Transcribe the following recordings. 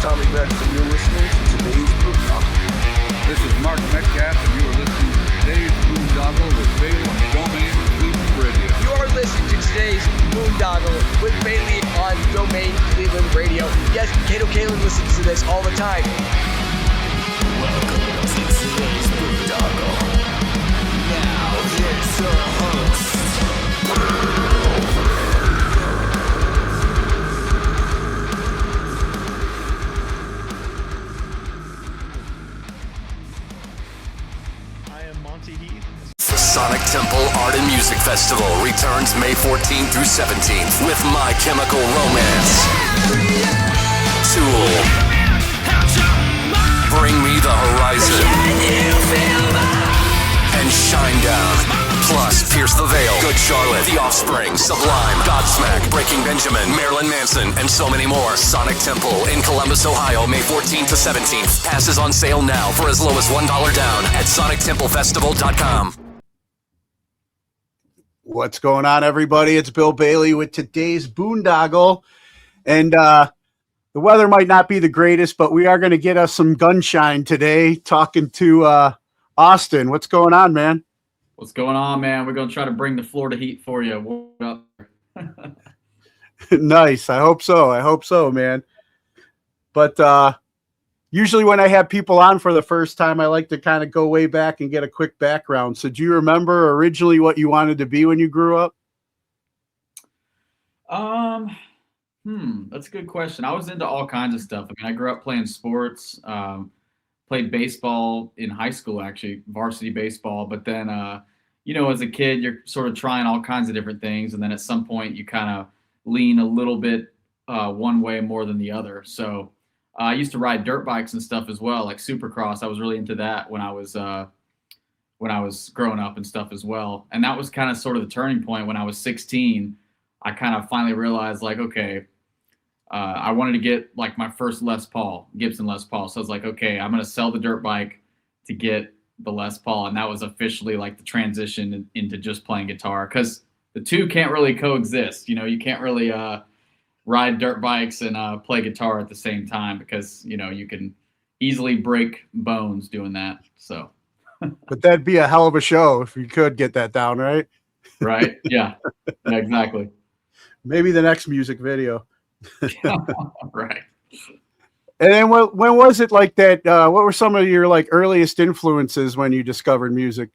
Tommy Rex, and you're listening to today's Boondoggle. This is Mark Metcalf, and you are listening to today's Boondoggle with Bailey on Domain Cleveland Radio. You are listening to today's Boondoggle with Bailey on Domain Cleveland Radio. Yes, Kato Kalin listens to this all the time. Welcome to today's Boondoggle. Now, here's your host. The Sonic Temple Art and Music Festival returns May 14th through 17th with My Chemical Romance, Tool, Bring Me the Horizon, and Shinedown. Plus, Pierce the Veil, Good Charlotte, The Offspring, Sublime, Godsmack, Breaking Benjamin, Marilyn Manson, and so many more. Sonic Temple in Columbus, Ohio, May 14th to 17th. Passes on sale now for as low as $1 down at sonictemplefestival.com. What's going on, everybody? It's Bill Bailey with today's Boondoggle. And the weather might not be the greatest, but we are going to get us some gunshine today, talking to Austin. What's going on, man? What's going on, man? We're going to try to bring the Florida heat for you. What up? Nice. I hope so, man. But usually when I have people on for the first time, I like to kind of go way back and get a quick background. So do you remember originally what you wanted to be when you grew up? That's a good question. I was into all kinds of stuff. I mean, I grew up playing sports, played baseball in high school, actually, varsity baseball. But then, as a kid, you're sort of trying all kinds of different things. And then at some point, you kind of lean a little bit one way more than the other. So I used to ride dirt bikes and stuff as well, like Supercross. I was really into that when I was growing up and stuff as well. And that was kind of sort of the turning point when I was 16. I kind of finally realized, like, okay, I wanted to get like my first Gibson Les Paul. So I was like, okay, I'm going to sell the dirt bike to get the Les Paul. And that was officially like the transition into just playing guitar, because the two can't really coexist. You can't really ride dirt bikes and play guitar at the same time, because, you can easily break bones doing that. So, But that'd be a hell of a show if you could get that down, right? Right. Yeah, exactly. Maybe the next music video. Right. And then when was it like that? What were some of your like earliest influences when you discovered music?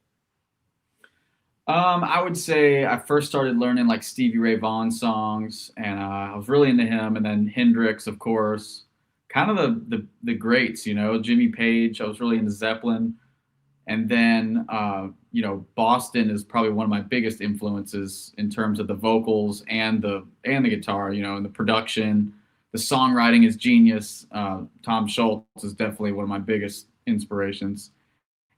I would say I first started learning like Stevie Ray Vaughan songs, and I was really into him. And then Hendrix, of course, kind of the greats, Jimmy Page. I was really into Zeppelin. And then, Boston is probably one of my biggest influences in terms of the vocals and the guitar, and the production. The songwriting is genius. Tom Schultz is definitely one of my biggest inspirations.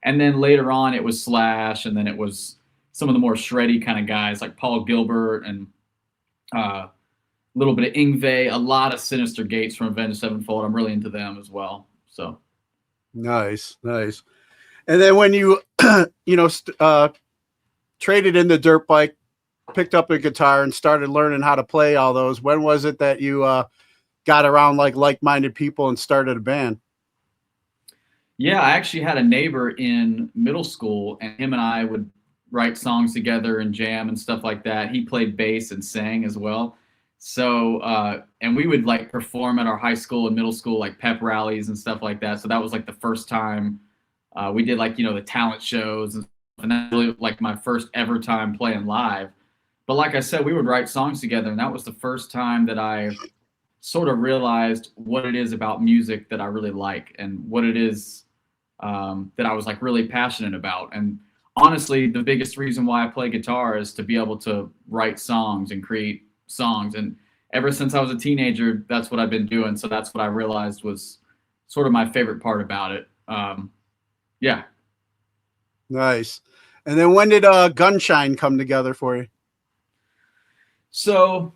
And then later on, it was Slash, and then it was some of the more shreddy kind of guys like Paul Gilbert and a little bit of Yngwie, a lot of Sinister Gates from Avenged Sevenfold. I'm really into them as well. So nice. And then when you, traded in the dirt bike, picked up a guitar and started learning how to play all those, when was it that you got around like-minded people and started a band? Yeah, I actually had a neighbor in middle school, and him and I would write songs together and jam and stuff like that. He played bass and sang as well. So, and we would like perform at our high school and middle school, like pep rallies and stuff like that. So that was like the first time we did like, the talent shows, and that was really like my first ever time playing live. But like I said, we would write songs together, and that was the first time that I sort of realized what it is about music that I really like, and what it is that I was like really passionate about. And honestly, the biggest reason why I play guitar is to be able to write songs and create songs. And ever since I was a teenager, that's what I've been doing. So that's what I realized was sort of my favorite part about it. Yeah. Nice. And then when did Gunshine come together for you? So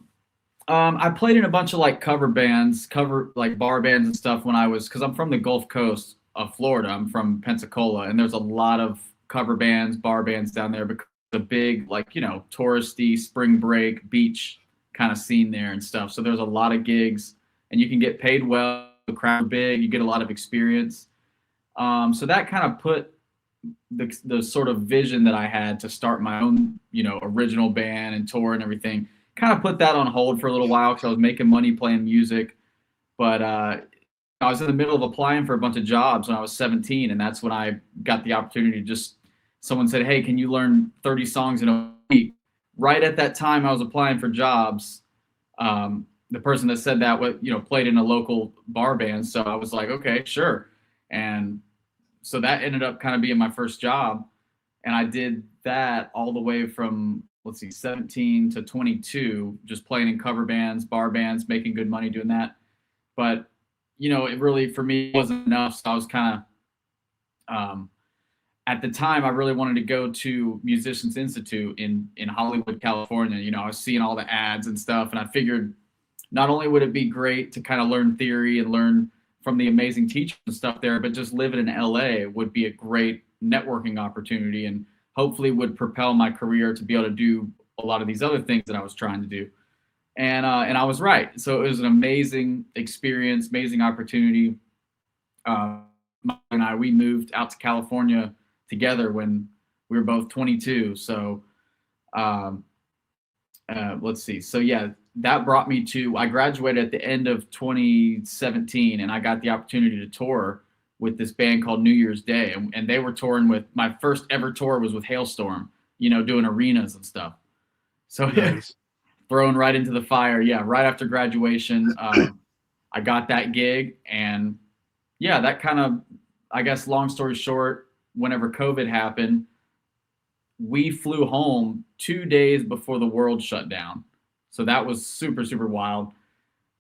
I played in a bunch of like cover bands, like bar bands and stuff because I'm from the Gulf Coast of Florida. I'm from Pensacola, and there's a lot of cover bands, bar bands down there, because the big, like, touristy spring break beach kind of scene there and stuff. So there's a lot of gigs, and you can get paid well, the crowd big, you get a lot of experience. So that kind of put the sort of vision that I had to start my own, original band and tour and everything, kind of put that on hold for a little while because I was making money playing music. But I was in the middle of applying for a bunch of jobs when I was 17, and that's when I got the opportunity to someone said, hey, can you learn 30 songs in a week? Right at that time I was applying for jobs. The person that said that, played in a local bar band. So I was like, okay, sure. And so that ended up kind of being my first job. And I did that all the way from, 17 to 22, just playing in cover bands, bar bands, making good money doing that. But, it really, for me, wasn't enough. So I was kind of, at the time, I really wanted to go to Musicians Institute in Hollywood, California. I was seeing all the ads and stuff. And I figured not only would it be great to kind of learn theory and learn from the amazing teachers and stuff there, but just living in LA would be a great networking opportunity and hopefully would propel my career to be able to do a lot of these other things that I was trying to do. And I was right. So it was an amazing experience, amazing opportunity. We moved out to California together when we were both 22. So let's see. So yeah, that brought me to, I graduated at the end of 2017 and I got the opportunity to tour with this band called New Year's Day. And they were touring with, my first ever tour was with Hailstorm, doing arenas and stuff. So Nice. thrown right into the fire. Yeah. Right after graduation, I got that gig and yeah, that kind of, I guess, long story short, whenever COVID happened, we flew home 2 days before the world shut down. So that was super, super wild.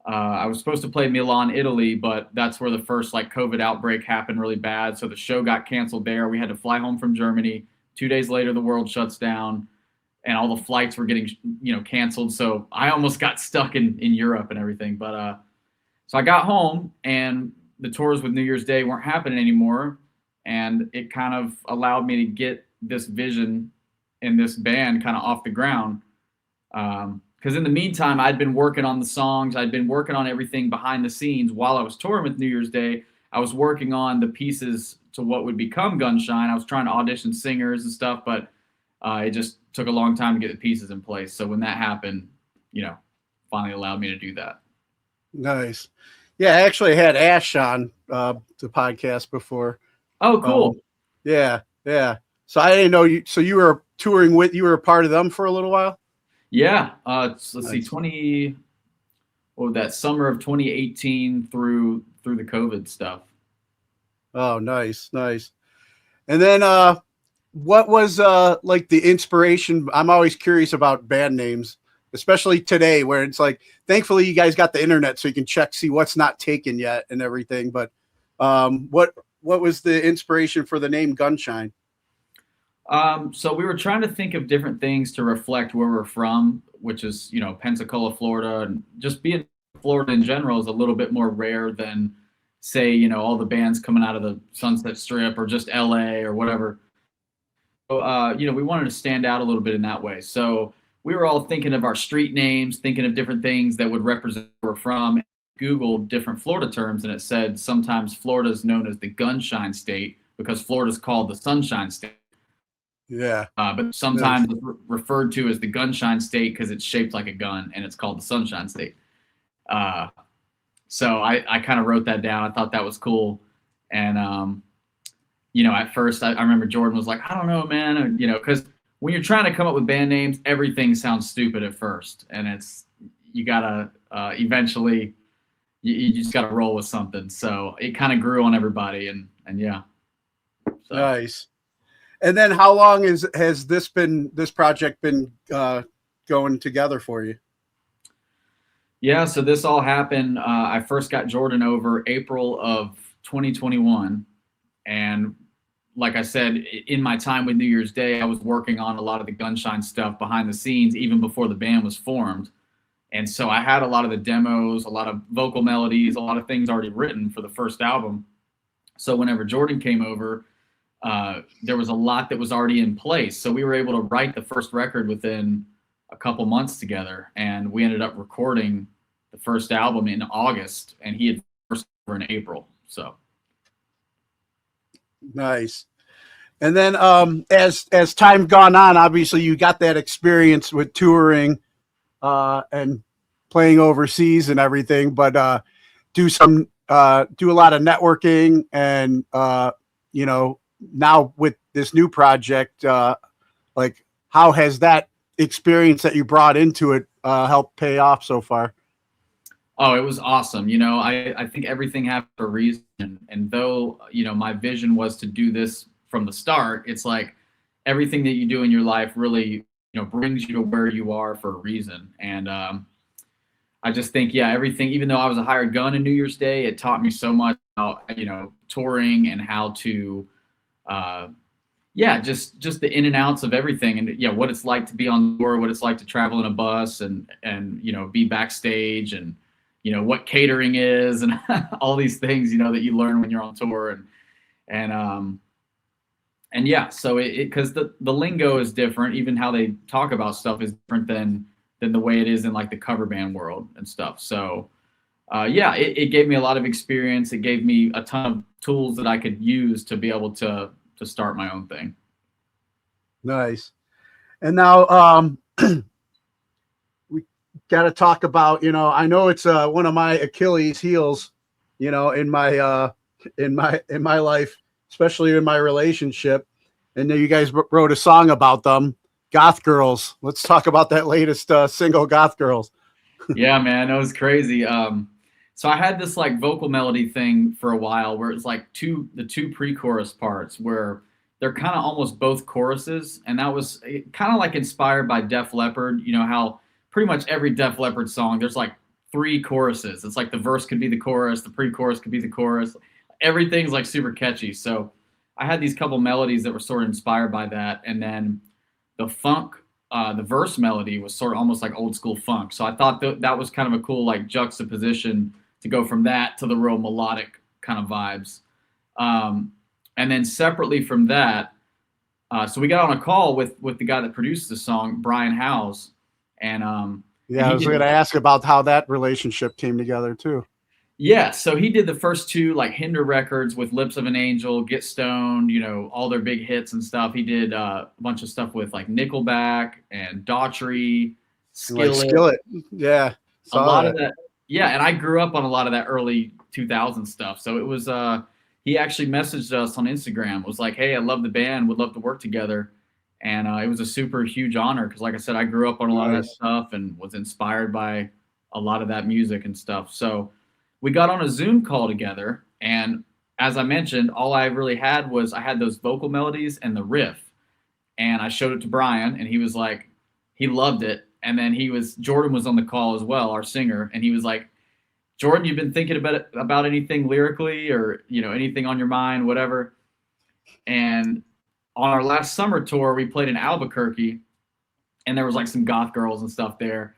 I was supposed to play Milan, Italy, but that's where the first COVID outbreak happened really bad. So the show got canceled there. We had to fly home from Germany. 2 days later, the world shuts down and all the flights were getting, canceled. So I almost got stuck in Europe and everything. But so I got home and the tours with New Year's Day weren't happening anymore. And it kind of allowed me to get this vision and this band kind of off the ground. Because in the meantime, I'd been working on the songs. I'd been working on everything behind the scenes while I was touring with New Year's Day. I was working on the pieces to what would become Gunshine. I was trying to audition singers and stuff, but it just took a long time to get the pieces in place. So when that happened, finally allowed me to do that. Nice. Yeah, I actually had Ash on the podcast before. Oh, cool. Yeah. So I didn't know you. So you were touring you were a part of them for a little while? Yeah. Let's see, that summer of 2018 through the COVID stuff. Oh, nice. And then what was the inspiration? I'm always curious about band names, especially today where it's thankfully you guys got the internet so you can see what's not taken yet and everything. But what was the inspiration for the name Gunshine? So we were trying to think of different things to reflect where we're from, which is, Pensacola, Florida, and just being Florida in general is a little bit more rare than say, all the bands coming out of the Sunset Strip or just LA or whatever. So, we wanted to stand out a little bit in that way. So we were all thinking of our street names, thinking of different things that would represent where we're from. Googled different Florida terms and it said sometimes Florida is known as the Gunshine State because Florida's called the Sunshine State. Yeah. But sometimes it's referred to as the Gunshine State because it's shaped like a gun and it's called the Sunshine State. So I kind of wrote that down. I thought that was cool. And, at first I remember Jordan was like, I don't know, man. Because when you're trying to come up with band names, everything sounds stupid at first. And you got to eventually, you just got to roll with something. So it kind of grew on everybody. And yeah. So. Nice. And then how long has this project been going together for you? Yeah, so this all happened. I first got Jordan over April of 2021. And like I said, in my time with New Year's Day, I was working on a lot of the Gunshine stuff behind the scenes, even before the band was formed. And so I had a lot of the demos, a lot of vocal melodies, a lot of things already written for the first album. So whenever Jordan came over, there was a lot that was already in place. So we were able to write the first record within a couple months together. And we ended up recording the first album in August. And he had first over in April. So Nice. And then as time gone on, obviously you got that experience with touring and playing overseas and everything, but do a lot of networking and now with this new project, like how has that experience that you brought into it helped pay off so far? Oh, it was awesome. I think everything happened for a reason. And though, my vision was to do this from the start, it's like everything that you do in your life really, brings you to where you are for a reason. And I just think, everything, even though I was a hired gun in New Year's Day, it taught me so much about, touring and how to, just the in and outs of everything, and what it's like to be on tour, what it's like to travel in a bus and be backstage, and what catering is, and all these things that you learn when you're on tour, so because the lingo is different, even how they talk about stuff is different than the way it is in like the cover band world and stuff. So it gave me a lot of experience. It gave me a ton of tools that I could use to be able to start my own thing. Nice. And now we got to talk about, I know it's one of my Achilles heels, in my life, especially in my relationship. And then you guys wrote a song about them, Goth Girls. Let's talk about that latest single, Goth Girls. Yeah, man, it was crazy. So I had this like vocal melody thing for a while where it's like the two pre-chorus parts where they're kind of almost both choruses. And that was kind of like inspired by Def Leppard. How pretty much every Def Leppard song, there's like 3 choruses. It's like the verse could be the chorus, the pre-chorus could be the chorus. Everything's like super catchy. So I had these couple melodies that were sort of inspired by that. And then the funk, the verse melody was sort of almost like old school funk. So I thought that was kind of a cool like juxtaposition to go from that to the real melodic kind of vibes. And then separately from that, so we got on a call with the guy that produced the song, Brian Howes. And I was going to ask about how that relationship came together too. Yeah, so he did the first 2 like Hinder records with Lips of an Angel, Get Stoned, all their big hits and stuff. He did a bunch of stuff with like Nickelback and Daughtry, Skillet. Yeah. A lot of that. Yeah, and I grew up on a lot of that early 2000 stuff. So it was he actually messaged us on Instagram, was like, "Hey, I love the band, would love to work together." And it was a super huge honor because like I said, I grew up on a lot of that stuff and was inspired by a lot of that music and stuff. So we got on a Zoom call together, and as I mentioned, all I really had was I had those vocal melodies and the riff, and I showed it to Brian, and he was like, he loved it. And then Jordan was on the call as well, our singer, and he was like, "Jordan, you've been thinking about anything lyrically or anything on your mind, whatever?" And on our last summer tour, we played in Albuquerque, and there was like some goth girls and stuff there,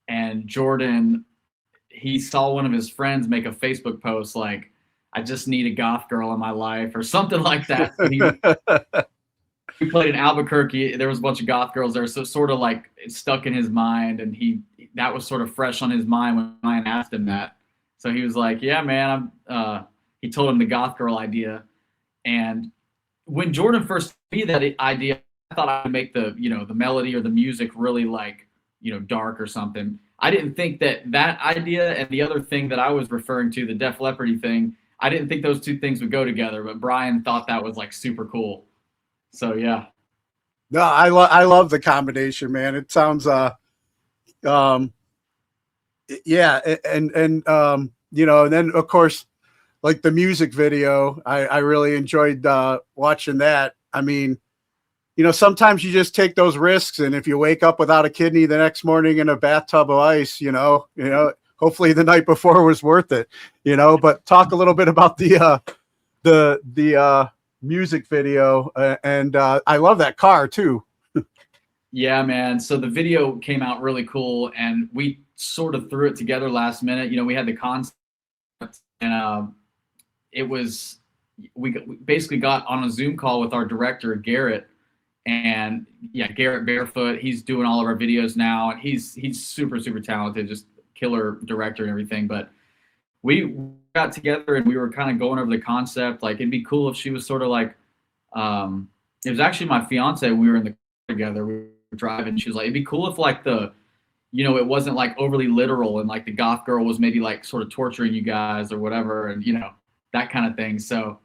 and Jordan, he saw one of his friends make a Facebook post like, "I just need a goth girl in my life," or something like that. So we played in Albuquerque. There was a bunch of goth girls there. So sort of like it stuck in his mind. And that was sort of fresh on his mind when I asked him that. So he was like, "Yeah, man." He told him the goth girl idea. And when Jordan first gave me that idea, I thought I would make the melody or the music really like, dark or something. I didn't think that idea and the other thing that I was referring to, the Def Leppard thing, I didn't think those 2 things would go together, but Brian thought that was like super cool. So yeah. No, I love the combination, man. It sounds and then of course, like the music video, I really enjoyed watching that. I mean, sometimes you just take those risks, and if you wake up without a kidney the next morning in a bathtub of ice, hopefully the night before was worth it, But talk a little bit about the music video, and I love that car too. Yeah, man. So the video came out really cool, and we sort of threw it together last minute. We had the concept, and we basically got on a Zoom call with our director, Garrett. And yeah, Garrett Barefoot, he's doing all of our videos now, and he's super, super talented, just killer director and everything. But we got together and we were kind of going over the concept. Like, it'd be cool if she was sort of like, it was actually my fiance. We were in the car together. We were driving. She was like, it'd be cool if like it wasn't like overly literal and like the goth girl was maybe like sort of torturing you guys or whatever. And, that kind of thing. So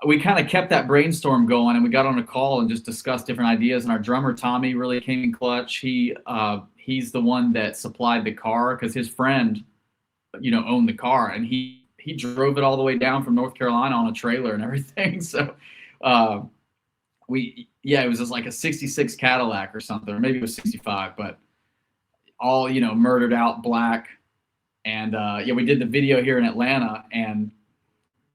we kind of kept that brainstorm going and we got on a call and just discussed different ideas. And our drummer, Tommy, really came in clutch. He's the one that supplied the car because his friend, owned the car, and he drove it all the way down from North Carolina on a trailer and everything. So it was just like a 66 Cadillac or something, or maybe it was 65, but all, murdered out black. And we did the video here in Atlanta, and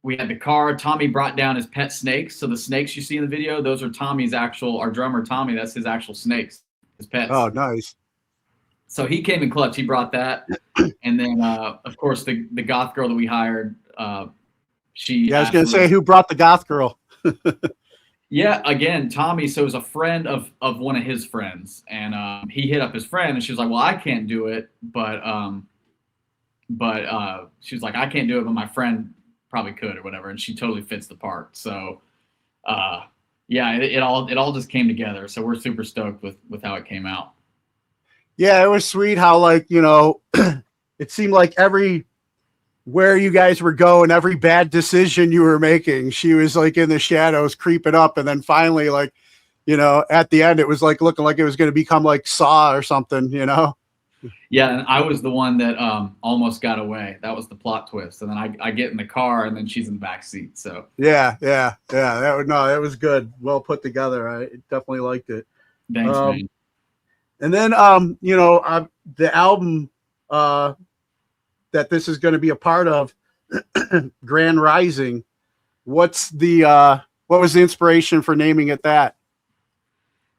we had the car. Tommy brought down his pet snakes. So the snakes you see in the video, those are our drummer, Tommy, that's his actual snakes, his pets. Oh, nice. So he came in clutch. He brought that. And then, of course, the goth girl that we hired, she. I was going to say, who brought the goth girl? Yeah, again, Tommy. So it was a friend of one of his friends. And he hit up his friend, and she was like, well, I can't do it. But she was like, I can't do it, but my friend probably could or whatever. And she totally fits the part. So, it all just came together. So we're super stoked with how it came out. Yeah, it was sweet how, like, it seemed like where you guys were going, every bad decision you were making, she was like in the shadows creeping up. And then finally, like, at the end, it was like looking like it was going to become like Saw or something, Yeah, and I was the one that almost got away. That was the plot twist. And then I get in the car, and then she's in the back seat. So yeah. That was good. Well put together. I definitely liked it. Thanks, man. And then, the album that this is going to be a part of, Grand Rising. What was the inspiration for naming it that?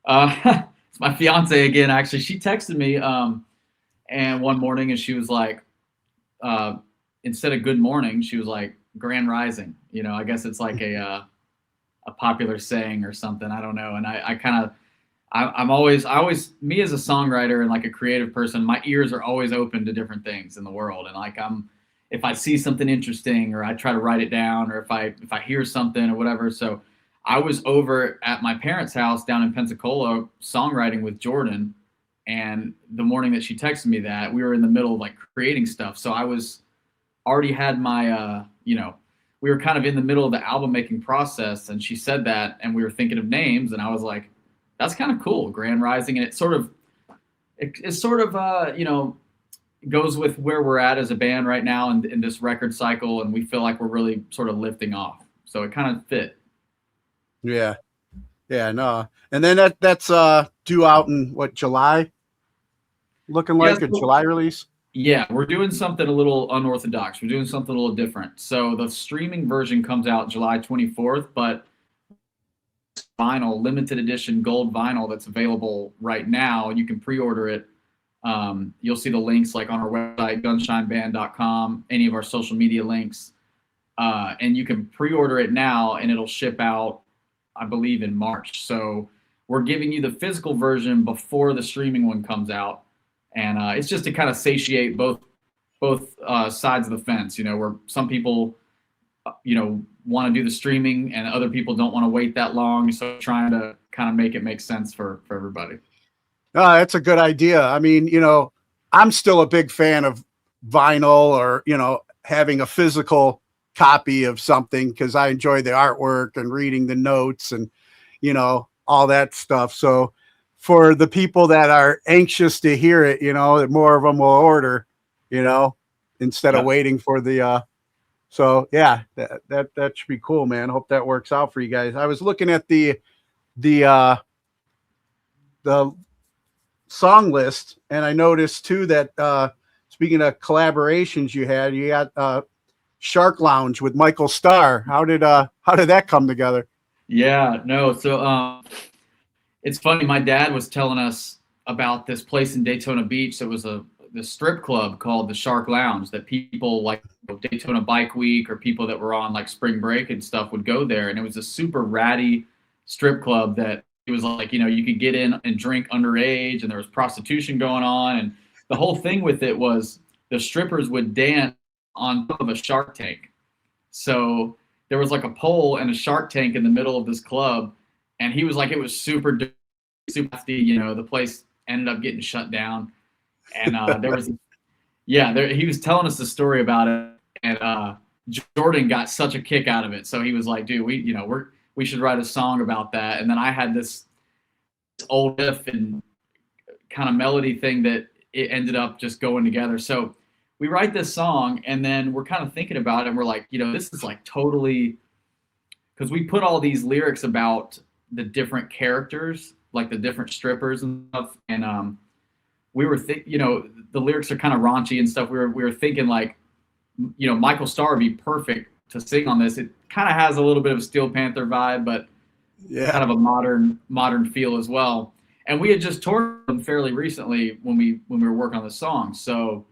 It's my fiance again. Actually, she texted me, and one morning, and she was like, instead of good morning, she was like Grand Rising. I guess it's like a popular saying or something. I don't know. And I'm always me as a songwriter and like a creative person, my ears are always open to different things in the world. And like, if I see something interesting, or I try to write it down, or if I hear something or whatever. So I was over at my parents' house down in Pensacola songwriting with Jordan. And the morning that she texted me that, we were in the middle of like creating stuff. So I was already had my, we were kind of in the middle of the album making process, and she said that, and we were thinking of names, and I was like, that's kind of cool, Grand Rising. And it sort of goes with where we're at as a band right now in this record cycle. And we feel like we're really sort of lifting off. So it kind of fit. Yeah. Yeah, no. And then that's due out in what, July? Looking like a July release? Yeah, we're doing something a little unorthodox. We're doing something a little different. So the streaming version comes out July 24th, but vinyl, limited edition gold vinyl that's available right now. You can pre-order it. You'll see the links like on our website, gunshineband.com, any of our social media links. And you can pre-order it now, and it'll ship out, I believe, in March. So we're giving you the physical version before the streaming one comes out. And it's just to kind of satiate both sides of the fence, where some people, want to do the streaming and other people don't want to wait that long. So trying to kind of make it make sense for everybody. That's a good idea. I mean, I'm still a big fan of vinyl or, having a physical copy of something because I enjoy the artwork and reading the notes and, all that stuff. So for the people that are anxious to hear it, that more of them will order, instead of waiting for the, so yeah, that should be cool, man. Hope that works out for you guys. I was looking at the song list, and I noticed too that speaking of collaborations, you got Shark Lounge with Michael Starr. How did that come together? Yeah, no. So it's funny. My dad was telling us about this place in Daytona Beach that was the strip club called the Shark Lounge that people like Daytona Bike Week or people that were on like spring break and stuff would go there. And it was a super ratty strip club that it was like, you could get in and drink underage, and there was prostitution going on. And the whole thing with it was the strippers would dance on top of a shark tank. So there was like a pole and a shark tank in the middle of this club, and he was like, it was super nasty. You know, the place ended up getting shut down, and there was, he was telling us the story about it, and Jordan got such a kick out of it. So he was like, dude, we should write a song about that. And then I had this old riff and kind of melody thing that it ended up just going together. So we write this song, and then we're kind of thinking about it, and we're like, this is like totally, because we put all these lyrics about the different characters, like the different strippers and stuff, and we were the lyrics are kind of raunchy and stuff. We were thinking like, Michael Starr would be perfect to sing on this. It kind of has a little bit of a Steel Panther vibe, but kind of a modern feel as well. And we had just toured them fairly recently when we were working on the song. So,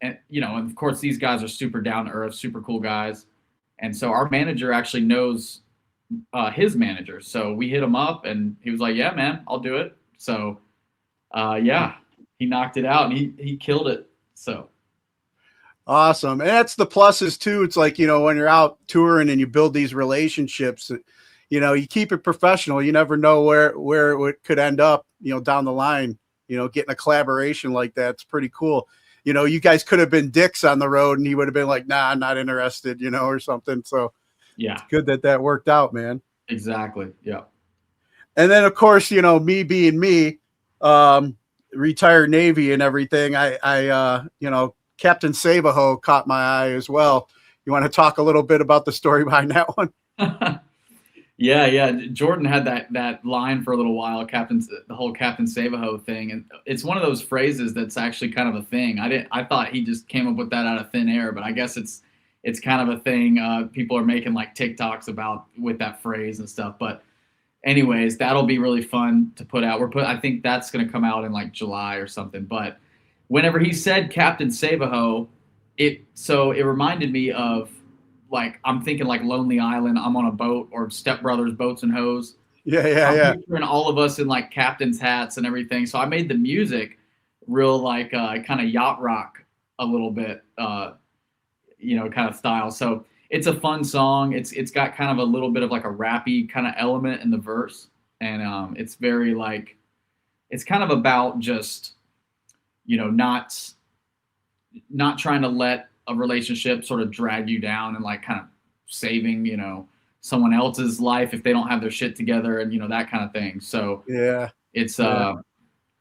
and of course these guys are super down to earth, super cool guys. And so our manager actually knows his manager. So we hit him up, and he was like, "Yeah, man, I'll do it." So, he knocked it out, and he killed it. So. Awesome. And that's the pluses too. It's like, when you're out touring and you build these relationships, you keep it professional. You never know where it could end up, down the line, getting a collaboration like that's pretty cool. You guys could have been dicks on the road, and he would have been like, "Nah, I'm not interested," or something. So yeah, it's good that worked out, man. Exactly. Yeah. And then of course, me being me, retired Navy and everything. I Captain Save A Hoe caught my eye as well. You want to talk a little bit about the story behind that one? Yeah. Jordan had that line for a little while, the whole Captain Save A Hoe thing. And it's one of those phrases that's actually kind of a thing. I thought he just came up with that out of thin air, but I guess it's kind of a thing. People are making like TikToks with that phrase and stuff. But anyways, that'll be really fun to put out. I think that's going to come out in like July or something. But whenever he said Captain Save A Hoe, it reminded me of, like, I'm thinking like Lonely Island, I'm on a boat, or Step Brothers, Boats and Hoes. I'm picturing all of us in like captain's hats and everything. So I made the music real like kind of yacht rock a little bit, kind of style. So it's a fun song. It's got kind of a little bit of like a rappy kind of element in the verse, and it's very like, it's kind of about just, not trying to let a relationship sort of drag you down, and like kind of saving, someone else's life if they don't have their shit together, and that kind of thing. So yeah, it's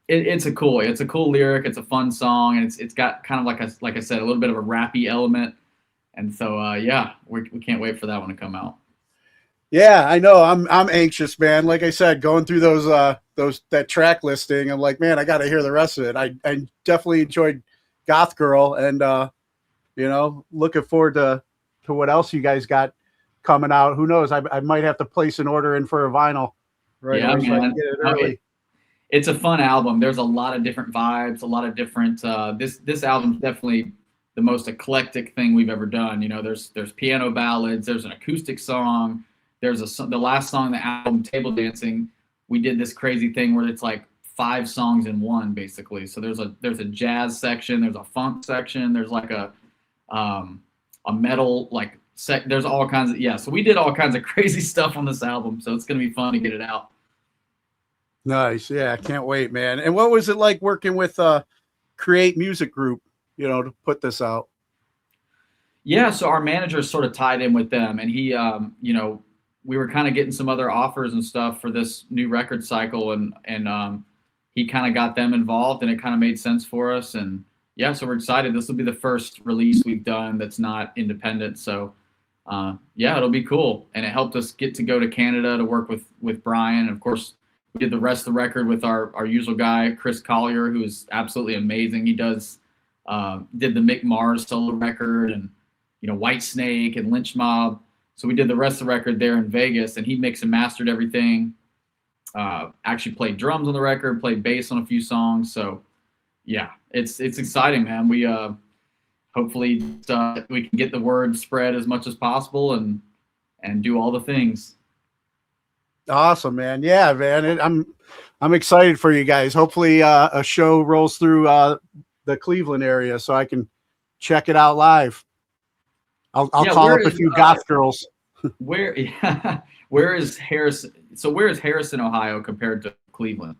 it's a cool lyric. It's a fun song, and it's got kind of like I said, a little bit of a rappy element. And so we can't wait for that one to come out. Yeah, I know. I'm anxious, man. Like I said, going through that track listing, I'm like, man, I got to hear the rest of it. I definitely enjoyed Goth Girl, and looking forward to what else you guys got coming out. Who knows? I might have to place an order in for a vinyl. Right? Yeah, so I can get it early. It's a fun album. There's a lot of different vibes, a lot of different. This album's definitely the most eclectic thing we've ever done. There's piano ballads. There's an acoustic song. There's the last song, the album, Table Dancing. We did this crazy thing where it's like 5 songs in one, basically. So there's a jazz section, there's a funk section, there's like a metal like there's all kinds of So we did all kinds of crazy stuff on this album. So it's gonna be fun to get it out. Nice, yeah, I can't wait, man. And what was it like working with Create Music Group, to put this out? Yeah, so our manager sort of tied in with them, and he, we were kind of getting some other offers and stuff for this new record cycle, and he kind of got them involved, and it kind of made sense for us. And so we're excited. This will be the first release we've done that's not independent. So it'll be cool. And it helped us get to go to Canada to work with Brian. And of course, we did the rest of the record with our usual guy, Chris Collier, who is absolutely amazing. He did the Mick Mars solo record, and White Snake and Lynch Mob. So we did the rest of the record there in Vegas, and he mixed and mastered everything. Actually played drums on the record, played bass on a few songs. So yeah, it's exciting, man. We hopefully we can get the word spread as much as possible and do all the things. Awesome, man. Yeah, man. I'm excited for you guys. Hopefully a show rolls through the Cleveland area so I can check it out live. I'll Yeah, call where up a is few goth girls. where yeah, where is Harrison? So where is Harrison, Ohio compared to Cleveland?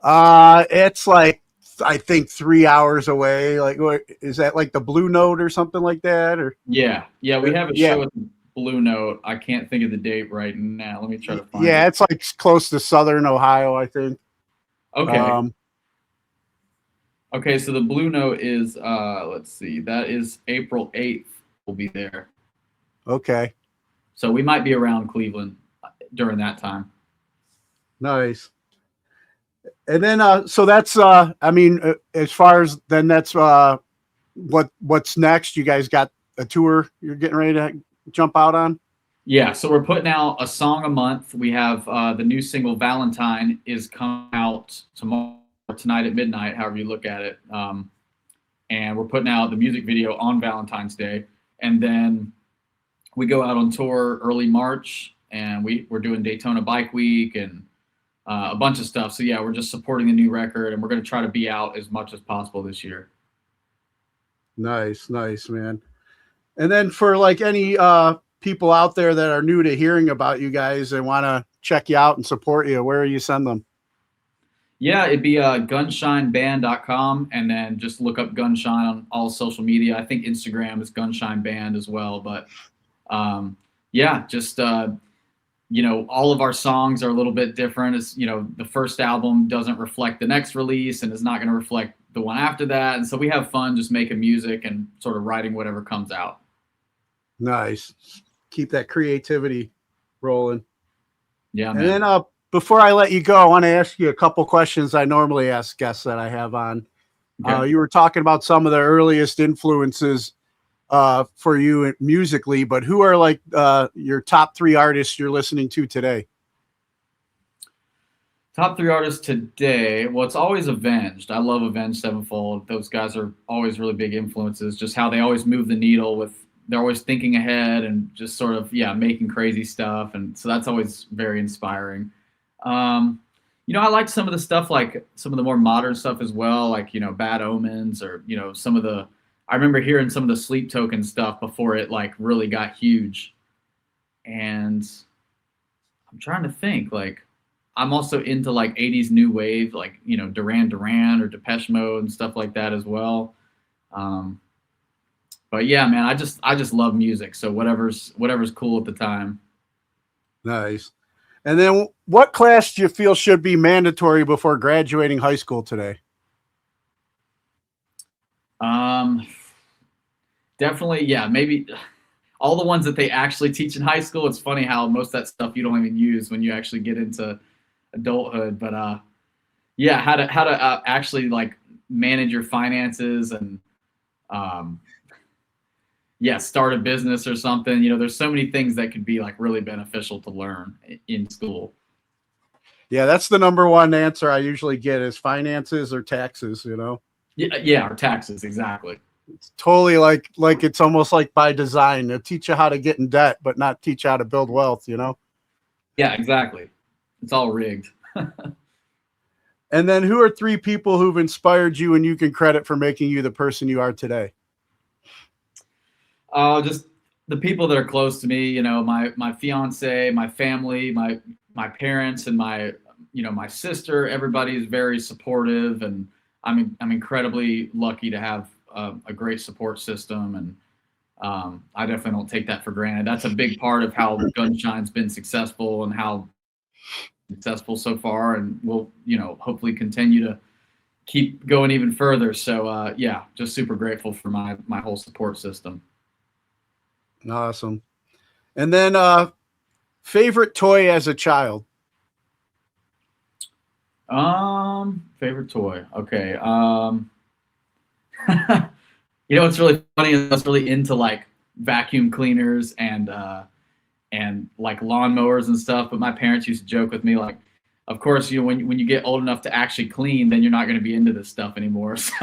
It's like I think 3 hours away. Like, is that like the Blue Note or something like that? Or Yeah, we have a yeah, show at the Blue Note. I can't think of the date right now. Let me try to find yeah, it. it's like close to Southern Ohio, I think. Okay. Okay, so the Blue Note is let's see, that is April 8th. We'll be there. Okay, So we might be around Cleveland during that time. nice. And then, so that's, I mean, as far as then that's what's next. You guys got a tour you're getting ready to jump out on? Yeah, so we're putting out a song a month. We have the new single Valentine is coming out tomorrow, tonight at midnight, however you look at it. And we're putting out the music video on Valentine's Day. And then we go out on tour early March, and we're doing Daytona Bike Week and a bunch of stuff. So yeah, we're just supporting the new record, and we're going to try to be out as much as possible this year. Nice, man. And then for like any people out there that are new to hearing about you guys and want to check you out and support you, where you send them? Yeah, it'd be gunshineband.com, and then just look up Gunshine on all social media. I think Instagram is Gunshine Band as well. But yeah, just all of our songs are a little bit different. As the first album doesn't reflect the next release, and is not going to reflect the one after that. And so we have fun just making music and sort of writing whatever comes out. Nice. Keep that creativity rolling. Yeah, and man. then before I let you go, I want to ask you a couple questions I normally ask guests that I have on. Okay. You were talking about some of the earliest influences for you musically, but who are like your top 3 artists you're listening to today? Top 3 artists today. Well, it's always Avenged. I love Avenged Sevenfold. Those guys are always really big influences. Just how they always move the needle they're always thinking ahead and just sort of making crazy stuff, and so that's always very inspiring. I like some of the stuff, like some of the more modern stuff as well, like Bad Omens, or some of the. I remember hearing some of the Sleep Token stuff before it like really got huge, and I'm trying to think. Like, I'm also into like 80s new wave, like Duran Duran or Depeche Mode and stuff like that as well. But yeah, man, I just love music. So whatever's cool at the time. Nice. And then what class do you feel should be mandatory before graduating high school today? Definitely, yeah, maybe all the ones that they actually teach in high school. It's funny how most of that stuff you don't even use when you actually get into adulthood. But yeah, how to actually like manage your finances and start a business or something. There's so many things that could be like really beneficial to learn in school. Yeah, that's the number one answer I usually get is finances or taxes, Yeah, or taxes, exactly. It's totally like it's almost like by design. They'll teach you how to get in debt, but not teach you how to build wealth, Yeah, exactly. It's all rigged. And then who are 3 people who've inspired you and you can credit for making you the person you are today? Just the people that are close to me, my fiance, my family, my parents, and my sister. Everybody is very supportive, and I'm incredibly lucky to have a great support system, and I definitely don't take that for granted. That's a big part of how Gunshine's been successful and how successful so far, and we'll hopefully continue to keep going even further. So yeah, just super grateful for my whole support system. Awesome. And then favorite toy as a child? Favorite toy. Okay. It's really funny. I was really into like vacuum cleaners and like lawnmowers and stuff. But my parents used to joke with me, like, of course, when you get old enough to actually clean, then you're not going to be into this stuff anymore. So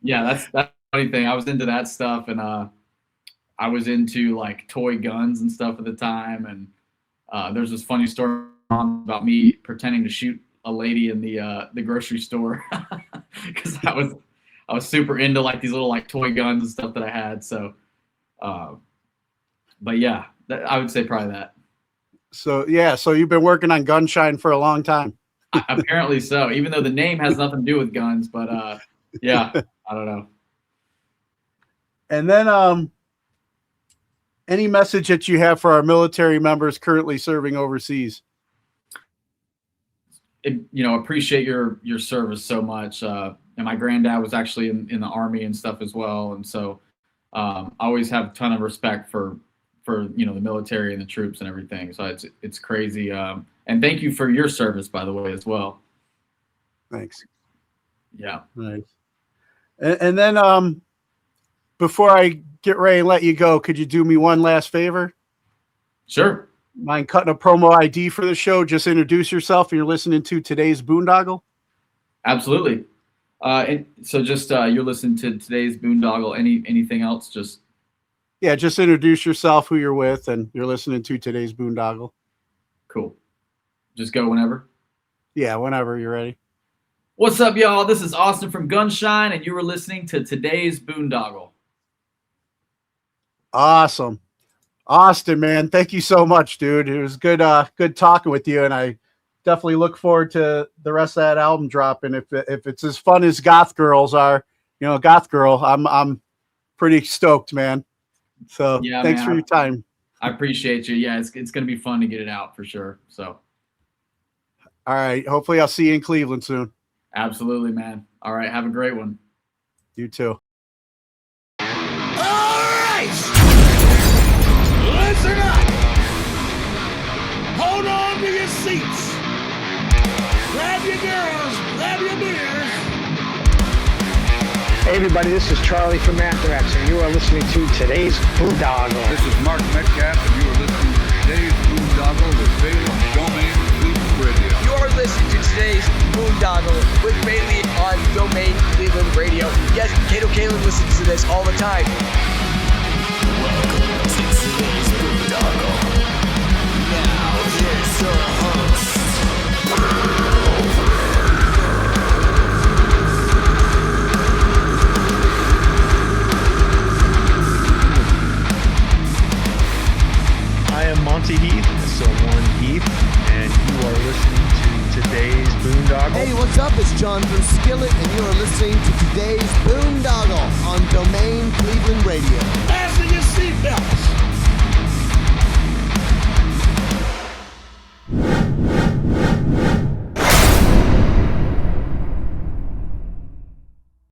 yeah, that's the funny thing. I was into that stuff, and I was into like toy guns and stuff at the time. And there's this funny story about me pretending to shoot a lady in the grocery store because I I was super into like these little like toy guns and stuff that I had. So, but yeah, I would say probably that. So yeah, so you've been working on Gunshine for a long time. Apparently so, even though the name has nothing to do with guns, but yeah, I don't know. And then any message that you have for our military members currently serving overseas? Appreciate your service so much. And my granddad was actually in the Army and stuff as well, and so I always have a ton of respect for the military and the troops and everything. So it's crazy. And thank you for your service, by the way, as well. Thanks. Yeah. Nice. And then before I get ready and let you go, could you do me one last favor? Sure. Mind cutting a promo ID for the show? Just introduce yourself. You're listening to today's Boondoggle. Absolutely. And so just you're listening to today's Boondoggle. Anything else? Just introduce yourself, who you're with, and you're listening to today's Boondoggle. Cool. Just go whenever. Yeah, whenever you're ready. What's up, y'all? This is Austin from Gunshine, and you were listening to today's Boondoggle. Awesome. Austin, man, thank you so much, dude. It was good talking with you, and I definitely look forward to the rest of that album dropping. If it's as fun as Goth Girls are, Goth Girl, I'm pretty stoked, man. So yeah, thanks for your time. I appreciate you. Yeah, it's going to be fun to get it out for sure. So, all right. Hopefully I'll see you in Cleveland soon. Absolutely, man. All right. Have a great one. You too. All right. Listen up. Hold on to your seats. Grab your girls. Grab your beers. Hey everybody, this is Charlie from Anthrax, and you are listening to today's Boondoggle. This is Mark Metcalf, and you are listening to today's Boondoggle with Bailey on Domain Cleveland Radio. You are listening to today's Boondoggle with Bailey on Domain Cleveland Radio. Yes, Kato Kalin listens to this all the time. Welcome to today's Boondoggle. Now here's your host. I am Monty Heath, so one Heath, and you are listening to today's Boondoggle. Hey, what's up? It's John from Skillet, and you are listening to today's Boondoggle on Domain Cleveland Radio. Fasten your seatbelt.